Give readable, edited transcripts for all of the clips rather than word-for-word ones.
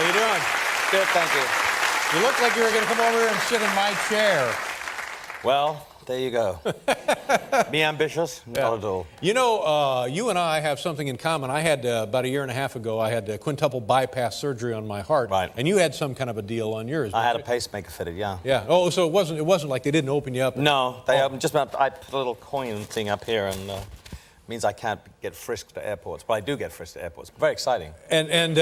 How you doing? Good, thank you. You look like you were going to come over here and sit in my chair. Well, there you go. Me ambitious? Not at all. You know, you and I have something in common. I had, about a year and a half ago, I had quintuple bypass surgery on my heart. Right. And you had some kind of a deal on yours. I had a pacemaker fitted, yeah. Yeah. Oh, so it wasn't like they didn't open you up? No, they just about, I put a little coin thing up here and means I can't get frisked at airports, but I do get frisked at airports. Very exciting. And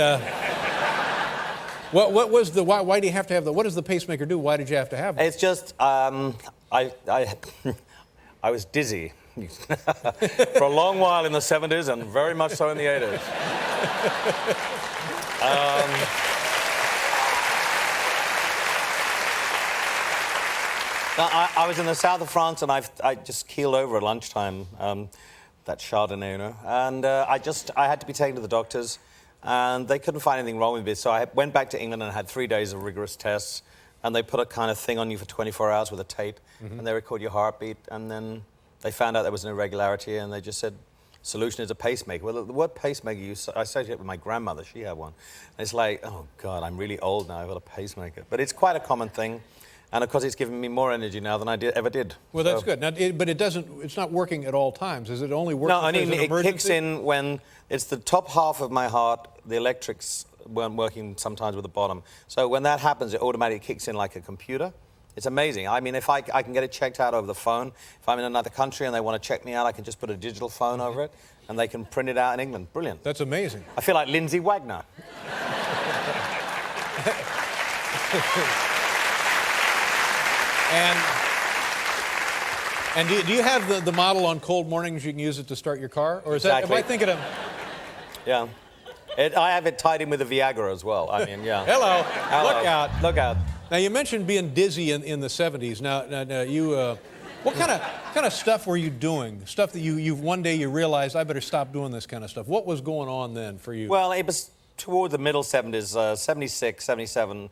what was the, why do you have to have the, what does the pacemaker do? Why did you have to have it? It's just, I was dizzy for a long while in the 70s and very much so in the 80s. I was in the south of France and I just keeled over at lunchtime, that Chardonnay, you know, and I had to be taken to the doctors and they couldn't find anything wrong with me, so I went back to England and had 3 days of rigorous tests, and they put a kind of thing on you for 24 hours with a tape, and they record your heartbeat, and then they found out there was an irregularity, and they just said, solution is a pacemaker. Well, the word pacemaker, I associate it with my grandmother. She had one. And it's like, oh, God, I'm really old now. I've got a pacemaker. But it's quite a common thing. And, of course, it's given me more energy now than I ever did. Well, that's good. Now, but it's not working at all times. Is it only working No, I mean, as an it kicks in when it's the top half of my heart. The electrics weren't working sometimes with the bottom. So when that happens, it automatically kicks in like a computer. It's amazing. I mean, if I can get it checked out over the phone, if I'm in another country and they want to check me out, I can just put a digital phone over it, and they can print it out in England. Brilliant. That's amazing. I feel like Lindsay Wagner. And do you have the model on cold mornings you can use it to start your car? Or is Exactly. that, am I thinking of... Yeah. I have it tied in with a Viagra as well. I mean, yeah. Hello. Hello. Look out. Look out. Now, you mentioned being dizzy in the 70s. Now you... what kind of stuff were you doing? Stuff that you one day you realized, I better stop doing this kind of stuff. What was going on then for you? Well, it was toward the middle 70s, 76, 77.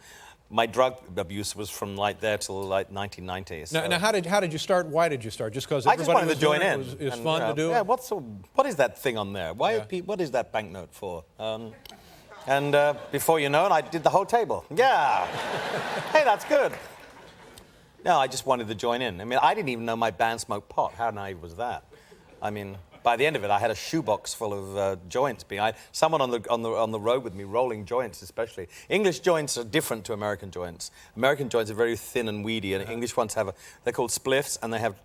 My drug abuse was from like there till like 1990. So. Now how did you start? Why did you start? Just because I just everybody wanted to join in. It was fun to do? Yeah, what is that thing on there? What is that banknote for? And before you know it, I did the whole table. Yeah. Hey, that's good. No, I just wanted to join in. I mean, I didn't even know my band smoked pot. How naive was that? I mean, by the end of it, I had a shoebox full of joints. Someone on the road with me, rolling joints especially. English joints are different to American joints. American joints are very thin and weedy, and English ones they're called spliffs, and they have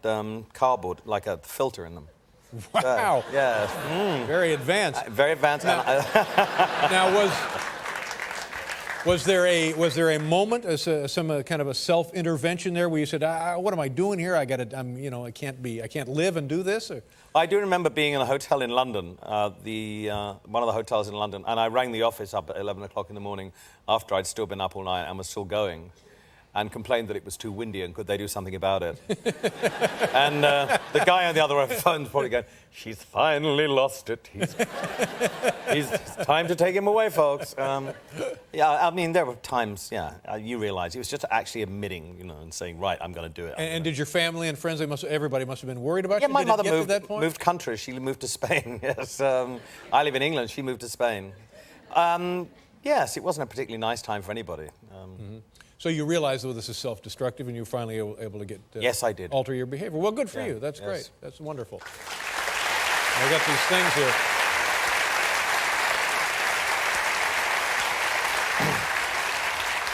cardboard, like a filter in them. Wow. Yeah. Very advanced. Very advanced. Now was there a moment, some kind of a self-intervention there, where you said, "What am I doing here? I can't live and do this"? Or? I do remember being in a hotel in London, one of the hotels in London, and I rang the office up at 11 o'clock in the morning after I'd still been up all night and was still going, and complained that it was too windy and could they do something about it. And the guy on the other phone was probably going, "She's finally lost it. It's time to take him away, folks." Yeah, I mean, there were times, you realize it was just actually admitting, and saying, right, I'm going to do it. And did your family and friends, everybody must have been worried about you? Yeah, my mother moved countries. She moved to Spain, yes. I live in England. She moved to Spain. Yes, it wasn't a particularly nice time for anybody. So you realized, though, this is self-destructive, and you're finally able to get yes, I did. alter your behavior. Well, good for you. That's great. That's wonderful. I got these things here.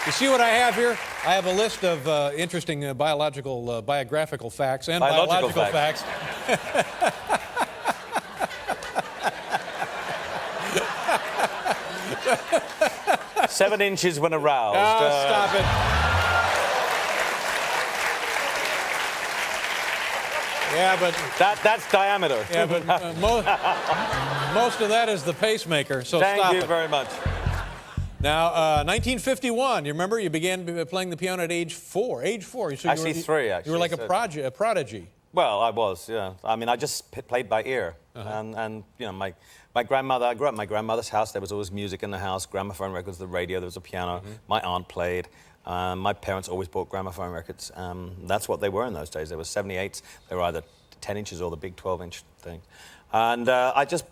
You see what I have here? I have a list of interesting biographical facts and biological facts. 7 inches when aroused. Stop it. Yeah, but... That's diameter. Yeah, but most of that is the pacemaker, so stop it. Thank you very much. Now, 1951, you remember? You began playing the piano at age 4. Age 4. So actually, 3, actually. You were like a prodigy. Well, I was, yeah. I mean, I just played by ear. And my grandmother, I grew up at my grandmother's house. There was always music in the house, gramophone records, the radio, there was a piano. My aunt played. My parents always bought gramophone records. That's what they were in those days. They were 78s. They were either 10 inches or the big 12-inch thing. And I just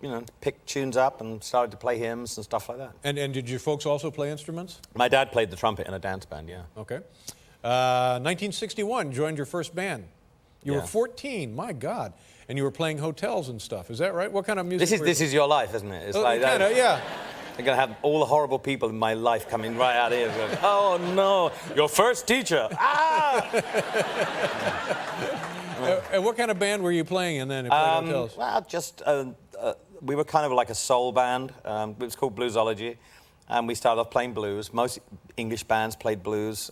you know, picked tunes up and started to play hymns and stuff like that. And did your folks also play instruments? My dad played the trumpet in a dance band, yeah. Okay. 1961, joined your first band. You were 14, my God. And you were playing hotels and stuff. Is that right? What kind of music? This is your life, isn't it? It's like kind of, yeah. I'm going to have all the horrible people in my life coming right out here. Going, oh, no, your first teacher. Ah! And what kind of band were you playing in then? You played hotels? Well, just, we were kind of like a soul band. It was called Bluesology. And we started off playing blues. Most English bands played blues.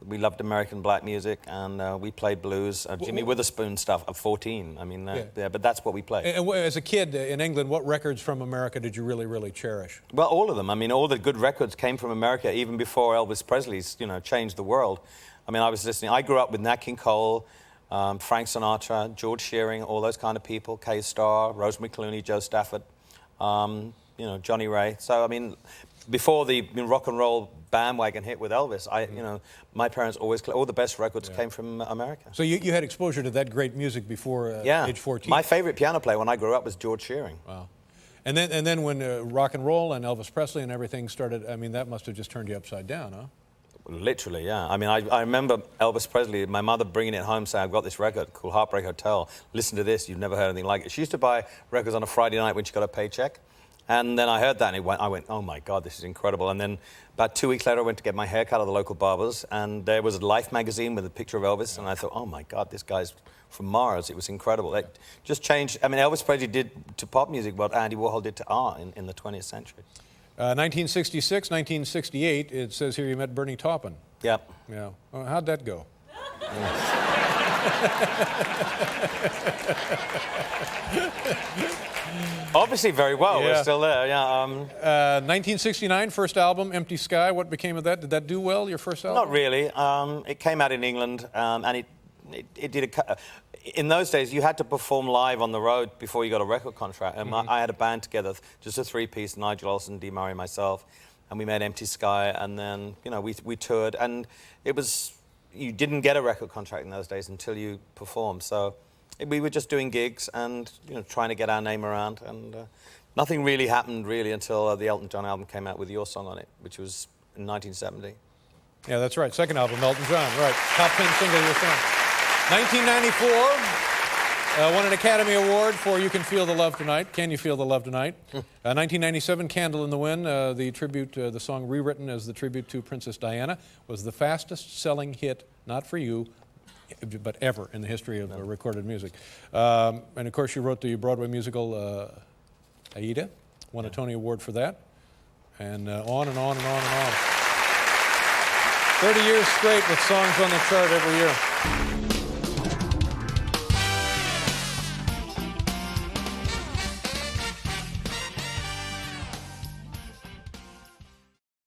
We loved American black music, and we played blues. Jimmy Witherspoon stuff at 14. I mean, yeah, but that's what we played. And as a kid in England, what records from America did you really, really cherish? Well, all of them. I mean, all the good records came from America, even before Elvis Presley's, you know, changed the world. I mean, I was listening. I grew up with Nat King Cole, Frank Sinatra, George Shearing, all those kind of people. Kay Starr, Rosemary Clooney, Joe Stafford, you know, Johnny Ray. So, I mean, before the rock and roll bandwagon hit with Elvis, you know, my parents always, all the best records came from America. So you had exposure to that great music before age 14? My favorite piano player when I grew up was George Shearing. Wow. And then when rock and roll and Elvis Presley and everything started, I mean, that must have just turned you upside down, huh? Literally, yeah. I mean, I remember Elvis Presley, my mother bringing it home saying, I've got this record called Heartbreak Hotel. Listen to this, you've never heard anything like it. She used to buy records on a Friday night when she got a paycheck. And then I heard that, and I went, oh my God, this is incredible. And then about 2 weeks later, I went to get my hair cut at the local barber's, and there was a Life magazine with a picture of Elvis, and I thought, oh my God, this guy's from Mars. It was incredible. It just changed. I mean, Elvis Presley did to pop music what Andy Warhol did to art in the 20th century. 1966, 1968, it says here you met Bernie Taupin. Yep. Yeah. How'd that go? Obviously very well. Yeah. We're still there, yeah. 1969, first album, Empty Sky. What became of that? Did that do well, your first album? Not really. It came out in England, and it did in those days, you had to perform live on the road before you got a record contract. And I had a band together, just a three-piece, Nigel Olsson, Dee Murray, myself, and we made Empty Sky, and then, you know, we toured, and it was, you didn't get a record contract in those days until you performed, so we were just doing gigs and, you know, trying to get our name around, and nothing really happened, really, until the Elton John album came out with your song on it, which was in 1970. Yeah, that's right. Second album, Elton John, right. Top 10 single of your film. 1994, won an Academy Award for You Can Feel the Love Tonight. Can You Feel the Love Tonight? 1997, Candle in the Wind, the tribute, the song rewritten as the tribute to Princess Diana, was the fastest selling hit, not for you, but ever in the history of recorded music. And of course, you wrote the Broadway musical Aida, won a Tony Award for that, and on and on and on and on. 30 years straight with songs on the chart every year.